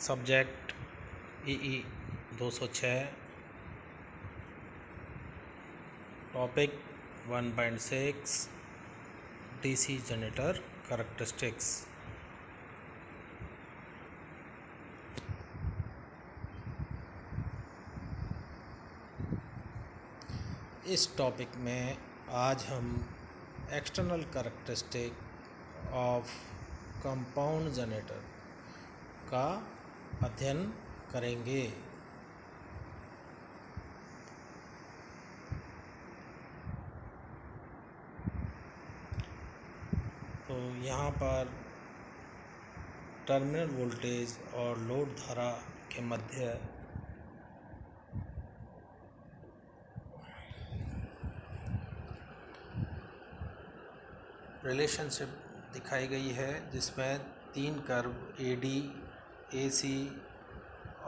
Subject ई 206 topic 1.6 DC generator characteristics. इस topic में आज हम external characteristic of compound generator का अध्ययन करेंगे। तो यहाँ पर टर्मिनल वोल्टेज और लोड धारा के मध्य रिलेशनशिप दिखाई गई है, जिसमें तीन कर्व AD, AC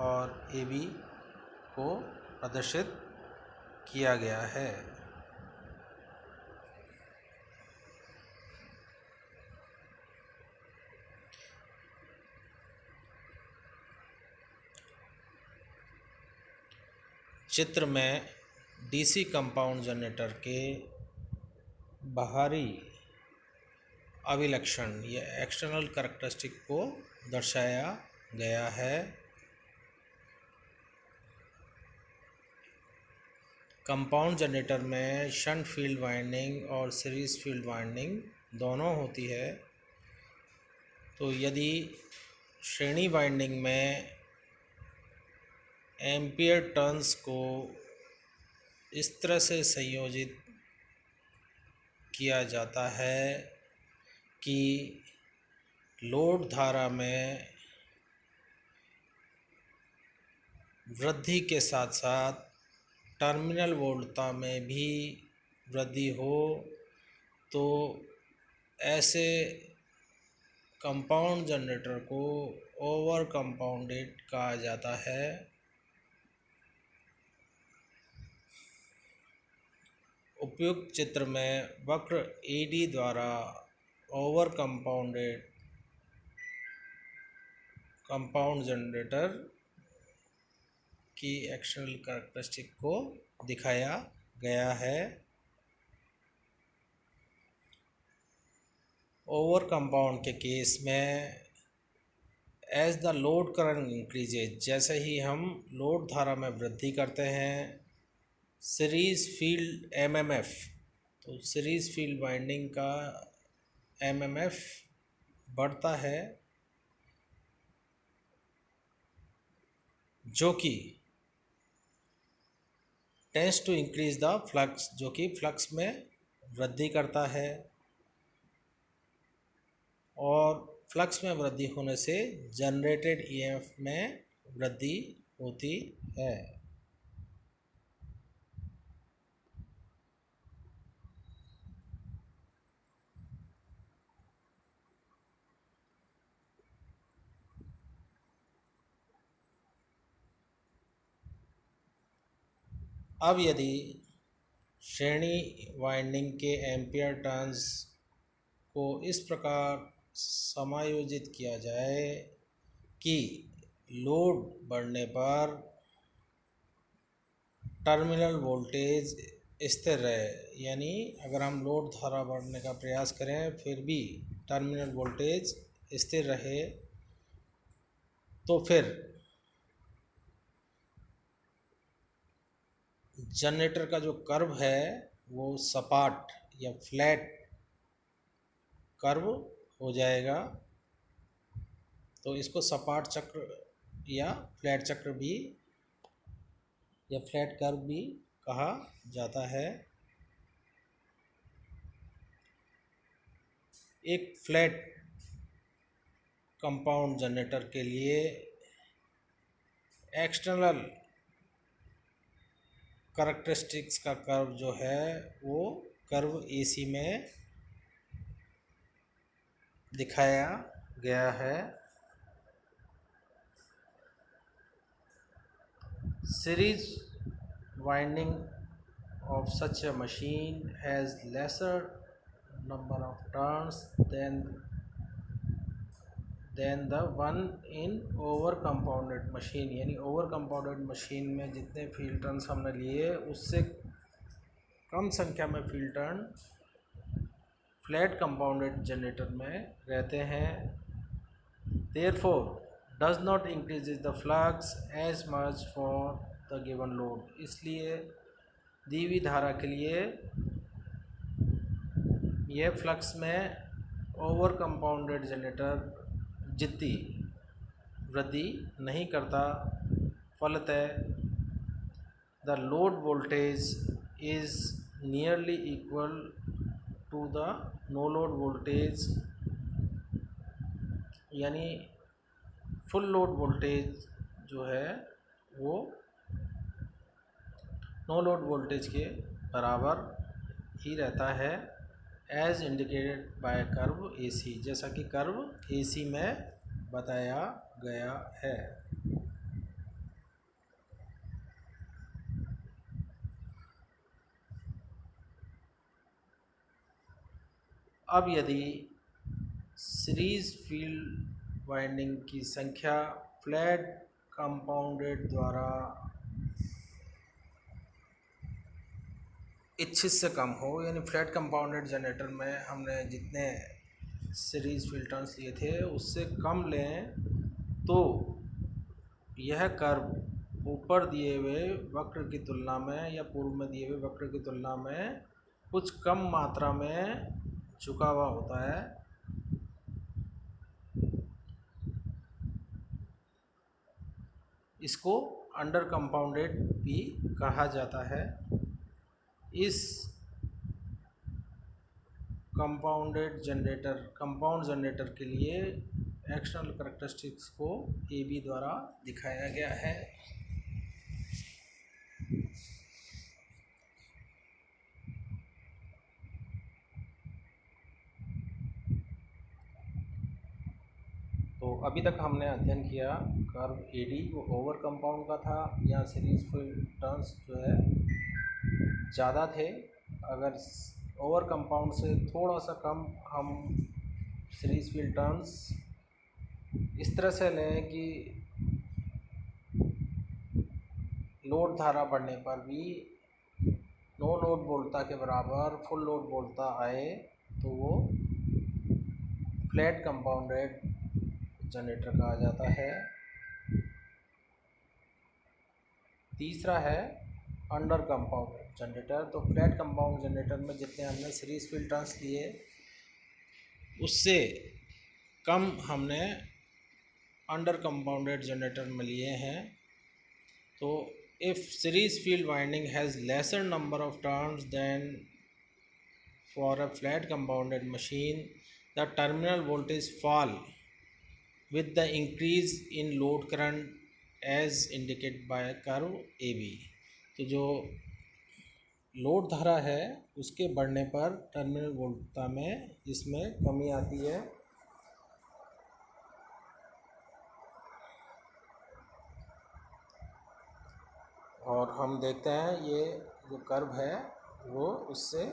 और AB को प्रदर्शित किया गया है। चित्र में DC कंपाउंड जनरेटर के बाहरी अभिलक्षण या एक्सटर्नल कैरेक्टरिस्टिक को दर्शाया गया है। कंपाउंड जनरेटर में शंट फील्ड वाइंडिंग और सीरीज फील्ड वाइंडिंग दोनों होती है। तो यदि श्रेणी वाइंडिंग में एम्पियर टर्न्स को इस तरह से संयोजित किया जाता है कि लोड धारा में वृद्धि के साथ साथ टर्मिनल वोल्टता में भी वृद्धि हो, तो ऐसे कंपाउंड जनरेटर को ओवर कंपाउंडेड कहा जाता है। उपयुक्त चित्र में वक्र AD द्वारा ओवर कंपाउंडेड कंपाउंड जनरेटर की एक्सटर्नल कैरेक्टरिस्टिक को दिखाया गया है। ओवर कंपाउंड के केस में as the load current increases, जैसे ही हम लोड धारा में वृद्धि करते हैं, सीरीज फील्ड MMF, तो सीरीज फील्ड वाइंडिंग का MMF बढ़ता है, जो कि tends to increase the flux, जो कि फ्लक्स में वृद्धि करता है, और फ्लक्स में वृद्धि होने से जनरेटेड EMF में वृद्धि होती है। अब यदि श्रेणी वाइंडिंग के एम्पियर टर्न्स को इस प्रकार समायोजित किया जाए कि लोड बढ़ने पर टर्मिनल वोल्टेज स्थिर रहे, यानी अगर हम लोड धारा बढ़ने का प्रयास करें फिर भी टर्मिनल वोल्टेज स्थिर रहे, तो फिर जनरेटर का जो कर्व है वो सपाट या फ्लैट कर्व हो जाएगा। तो इसको सपाट चक्र या फ्लैट चक्र भी या फ्लैट कर्व भी कहा जाता है। एक फ्लैट कंपाउंड जनरेटर के लिए एक्सटर्नल कैरेक्टरिस्टिक्स का कर्व जो है वो कर्व AC में दिखाया गया है। Series winding of such a machine has lesser number of turns than than the one in over compounded machine, यानी ओवर कंपाउंडेड मशीन में जितने फील्ड टर्न्स हमने लिए उससे कम संख्या में field turn flat compounded generator में रहते हैं। Therefore does not increases the flux as much for the given load, इसलिए दी हुई धारा के लिए यह फ्लक्स में ओवर कंपाउंडेड जनरेटर जितनी वृद्धि नहीं करता। फलतः the load voltage is nearly equal to the no load voltage, यानी फुल लोड वोल्टेज जो है वो नो लोड वोल्टेज के बराबर ही रहता है, as indicated by curve AC, जैसा कि कर्व AC में बताया गया है। अब यदि सीरीज फील्ड वाइंडिंग की संख्या फ्लैट कंपाउंडेड द्वारा इच्छित से कम हो, यानी फ्लैट कंपाउंडेड जनरेटर में हमने जितने सीरीज फील्ड टर्न्स लिए थे उससे कम लें, तो यह कर्व ऊपर दिए हुए वक्र की तुलना में या पूर्व में दिए हुए वक्र की तुलना में कुछ कम मात्रा में झुका हुआ होता है। इसको अंडर कंपाउंडेड भी कहा जाता है। इस कंपाउंड जनरेटर के लिए एक्सटर्नल करैक्टरिस्टिक्स को AB द्वारा दिखाया गया है। तो अभी तक हमने अध्ययन किया कर्व AD वो ओवर कंपाउंड का था, यहाँ सीरीज फील्ड टर्न्स जो है ज़्यादा थे। अगर ओवर कंपाउंड से थोड़ा सा कम हम सीरीज फील्ड टर्न्स इस तरह से लें कि लोड धारा बढ़ने पर भी नो लोड वोल्टता के बराबर फुल लोड वोल्टता आए, तो वो फ्लैट कंपाउंडेड जनरेटर कहा जाता है। तीसरा है अंडर कंपाउंडेड जनरेटर। तो फ्लैट कंपाउंड जनरेटर में जितने हमने सीरीज फील्ड टर्न्स लिए उससे कम हमने अंडर कंपाउंडेड जनरेटर में लिए हैं। तो if series field winding has lesser number of turns than for a flat compounded machine, the terminal voltage fall with the increase in load current as indicated by curve AB। तो जो load धारा है उसके बढ़ने पर terminal वोल्टता में इसमें कमी आती है। और हम देखते हैं ये जो कर्व है वो उससे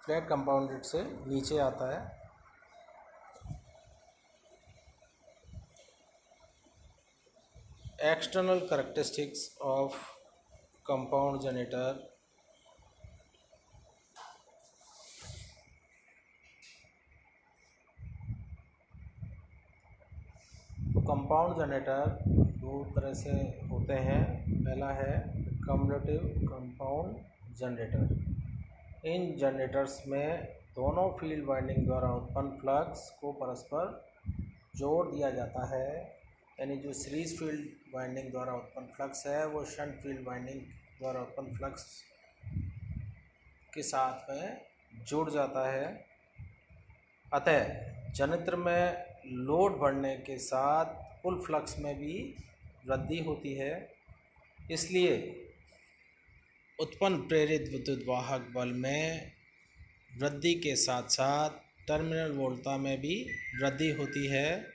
फ्लैट कंपाउंडेड से नीचे आता है। External characteristics of compound generator. तो कंपाउंड जनरेटर दो तरह से होते हैं। पहला है cumulative compound generator. In generators में दोनों फील्ड वाइंडिंग द्वारा उत्पन्न फ्लक्स को परस्पर जोड़ दिया जाता है, यानी जो सीरीज फील्ड वाइंडिंग द्वारा उत्पन्न फ्लक्स है वो शंट फील्ड वाइंडिंग द्वारा उत्पन्न फ्लक्स के साथ में जुड़ जाता है। अतः जनरेटर में लोड बढ़ने के साथ कुल फ्लक्स में भी वृद्धि होती है, इसलिए उत्पन्न प्रेरित विद्युत वाहक बल में वृद्धि के साथ साथ टर्मिनल वोल्टता में भी वृद्धि होती है,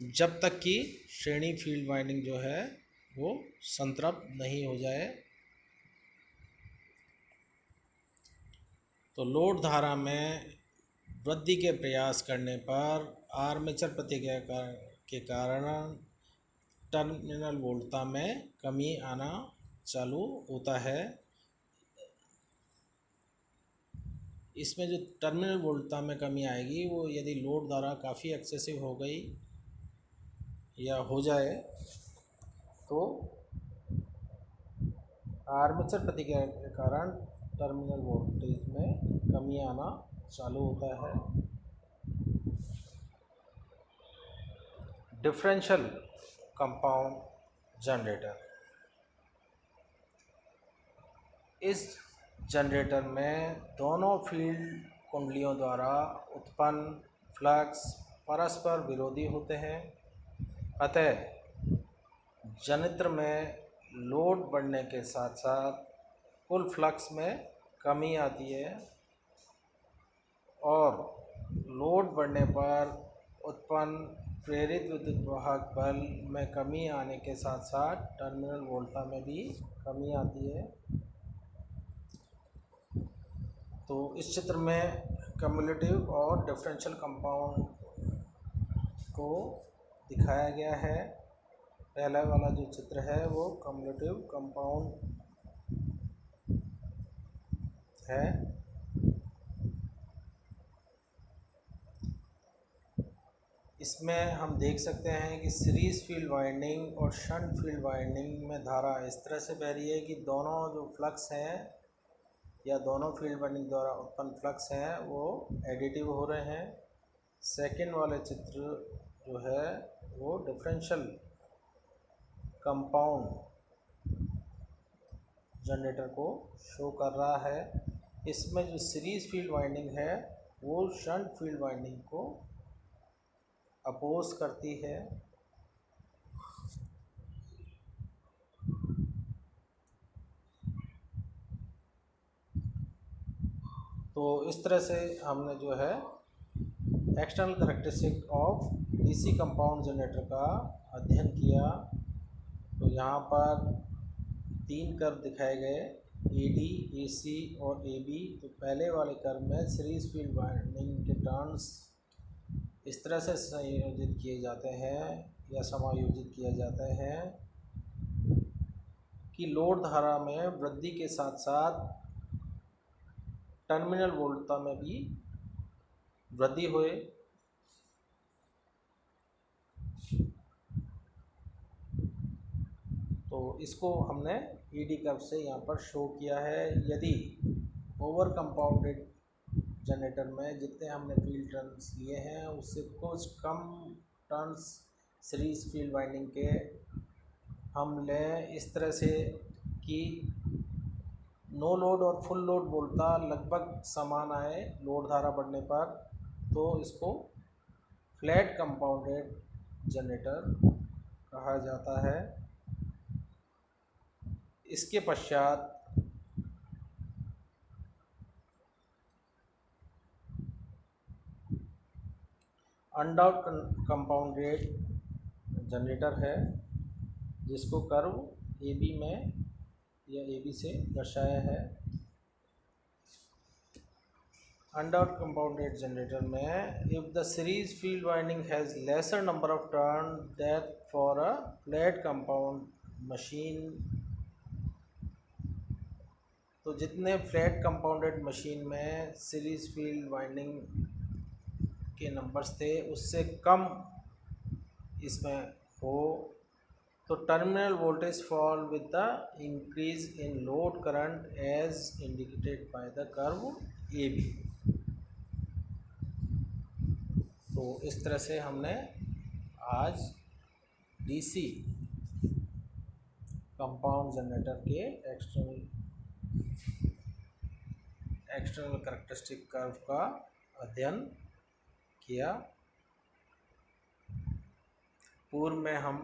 जब तक कि श्रेणी फील्ड वाइंडिंग जो है वो संतृप्त नहीं हो जाए। तो लोड धारा में वृद्धि के प्रयास करने पर आर्मेचर प्रतिक्रिया के कारण टर्मिनल वोल्टता में कमी आना चालू होता है। इसमें जो टर्मिनल वोल्टता में कमी आएगी वो यदि लोड धारा काफ़ी एक्सेसिव हो गई या हो जाए तो आर्मेचर प्रतिक्रिया के कारण टर्मिनल वोल्टेज में कमी आना चालू होता है। डिफरेंशियल कंपाउंड जनरेटर, इस जनरेटर में दोनों फील्ड कुंडलियों द्वारा उत्पन्न फ्लक्स परस्पर विरोधी होते हैं, अतः जनित्र में लोड बढ़ने के साथ साथ कुल फ्लक्स में कमी आती है और लोड बढ़ने पर उत्पन्न प्रेरित विद्युत वाहक बल में कमी आने के साथ साथ टर्मिनल वोल्टता में भी कमी आती है। तो इस चित्र में कम्युलेटिव और डिफरेंशियल कंपाउंड को दिखाया गया है। पहला वाला जो चित्र है वो कम्युलेटिव कंपाउंड है। इसमें हम देख सकते हैं कि सीरीज़ फील्ड वाइंडिंग और शंट फील्ड वाइंडिंग में धारा इस तरह से बह रही है कि दोनों जो फ्लक्स हैं या दोनों फील्ड वाइंडिंग द्वारा उत्पन्न फ्लक्स हैं वो एडिटिव हो रहे हैं। सेकंड वाले चित्र जो है वो डिफरेंशियल कंपाउंड जनरेटर को शो कर रहा है। इसमें जो सीरीज़ फील्ड वाइंडिंग है वो शंट फील्ड वाइंडिंग को अपोज करती है। तो इस तरह से हमने जो है external characteristic of DC compound generator का अध्ययन किया। तो यहाँ पर 3 कर्व दिखाए गए, एडी, एसी और एबी। तो पहले वाले कर्व में सीरीज़ फील्ड वाइंडिंग के टर्न्स इस तरह से संयोजित किए जाते हैं या समायोजित किया जाते हैं कि लोड धारा में वृद्धि के साथ साथ टर्मिनल वोल्टता में भी वृद्धि होए। तो इसको हमने ईडी कर्व से यहाँ पर शो किया है। यदि ओवर कंपाउंडेड जनरेटर में जितने हमने फील्ड टर्न्स लिए हैं उससे कुछ कम टर्न्स सीरीज फील्ड वाइंडिंग के हम लें इस तरह से कि नो लोड और फुल लोड वोल्टता लगभग समान आए लोड धारा बढ़ने पर, तो इसको फ्लैट कंपाउंडेड जनरेटर कहा जाता है। इसके पश्चात अनडाउट कंपाउंडेड जनरेटर है जिसको कर्व ए बी में या ए बी से दर्शाया है। अनडाउट कंपाउंडेड जनरेटर में if the series field winding has lesser number of turn that for a flat compound machine, तो जितने फ्लैट कंपाउंडेड मशीन में सीरीज फील्ड वाइंडिंग के नंबर्स थे उससे कम इसमें हो तो terminal voltage fall with the increase in load current as indicated by the curve A B. तो इस तरह से हमने आज डीसी कंपाउंड जनरेटर के एक्सटर्नल करैक्टरिस्टिक कर्व का अध्ययन किया। पूर्व में हम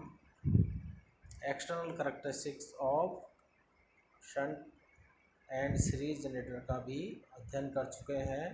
external characteristics of shunt and series generator का भी अध्ययन कर चुके हैं।